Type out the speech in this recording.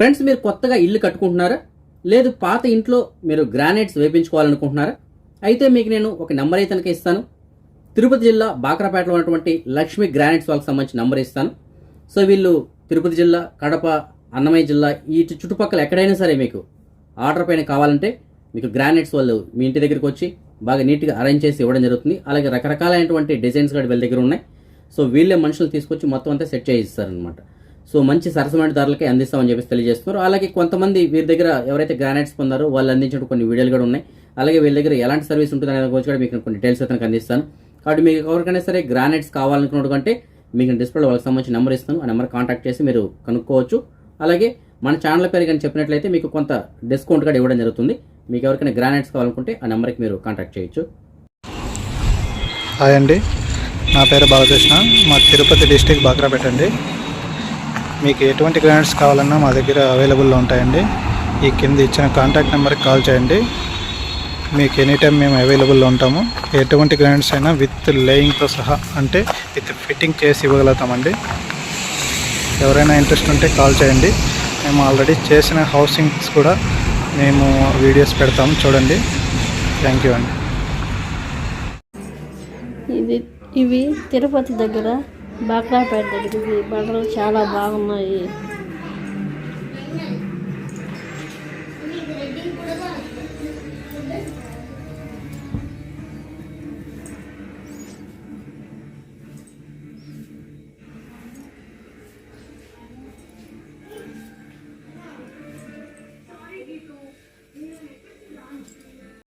Friends, మీరు కొత్తగా ఇల్లు కట్టుకుంటున్నారా? లేదు పాత ఇంట్లో మీరు గ్రానైట్స్ వేయించుకోవాలనుకుంటున్నారా? అయితే మీకు నేను ఒక నెంబర్ అయితే ఇస్తాను. తిరుపతి జిల్లా బాక్రాపేటలో ఉన్నటువంటి లక్ష్మి గ్రానైట్స్ వాళ్ళకి సంబంధించిన నెంబర్ ఇస్తాను. సో వీళ్ళు తిరుపతి జిల్లా, కడప, అన్నమయ్య జిల్లా ఈ చుట్టుపక్కల ఎక్కడైనా సరే మీకు ఆర్డర్ పైన కావాలంటే మీకు గ్రానైట్స్ వాళ్ళు మీ ఇంటి దగ్గరికి వచ్చి బాగా నీట్గా అరేంజ్ చేసి ఇవ్వడం జరుగుతుంది. అలాగే రకరకాలైనటువంటి డిజైన్స్ కూడా వీళ్ళ దగ్గర ఉన్నాయి. సో వీళ్ళే మనుషులు తీసుకొచ్చి మొత్తం అంతా సెట్ చేయిస్తారనమాట. సో మంచి సరసమైన ధరలకే అందిస్తామని చెప్పేసి తెలియజేస్తున్నారు. అలాగే కొంతమంది వీరి దగ్గర ఎవరైతే గ్రానైట్స్ పొందారో వాళ్ళు అందించిన కొన్ని వీడియోలు కూడా ఉన్నాయి. అలాగే వీళ్ళ దగ్గర ఎలాంటి సర్వీస్ ఉంటుంది అనే గురించి కూడా మీకు కొన్ని డీటెయిల్స్ అయితే అందిస్తాను. కాబట్టి మీకు ఎవరికైనా సరే గ్రానైట్స్ కావాలనుకున్నట్టు కంటే మీకు డిస్ప్లేలో వాళ్ళకి సంబంధించిన నెంబర్ ఇస్తాను. ఆ నెంబర్ కాంటాక్ట్ చేసి మీరు కనుక్కోవచ్చు. అలాగే మన ఛానల్ పేరు కానీ చెప్పినట్లయితే మీకు కొంత డిస్కౌంట్ కూడా ఇవ్వడం జరుగుతుంది. మీకు ఎవరికైనా గ్రానైట్స్ కావాలనుకుంటే ఆ నెంబర్కి మీరు కాంటాక్ట్ చేయొచ్చు. హాయ్ అండి, నా పేరు బాలకృష్ణ, మా తిరుపతి డిస్టిక్ బాక్రాపేట అండి. మీకు ఎటువంటి గ్రానైట్స్ కావాలన్నా మా దగ్గర అవైలబుల్లో ఉంటాయండి. ఈ కింద ఇచ్చిన కాంటాక్ట్ నెంబర్కి కాల్ చేయండి. మీకు ఎనీ టైం మేము అవైలబుల్లో ఉంటాము. ఎటువంటి గ్రానైట్స్ అయినా విత్ లేయింగ్తో సహా, అంటే విత్ ఫిట్టింగ్ చేసి ఇవ్వగలుగుతామండి. ఎవరైనా ఇంట్రెస్ట్ ఉంటే కాల్ చేయండి. మేము ఆల్రెడీ చేసిన హౌసింగ్స్ కూడా మేము వీడియోస్ పెడతాము, చూడండి. థ్యాంక్ యూ అండి. ఇవి తిరుపతి దగ్గర బాక్రాపేట దగ్గర బండలు చాలా బాగున్నాయి.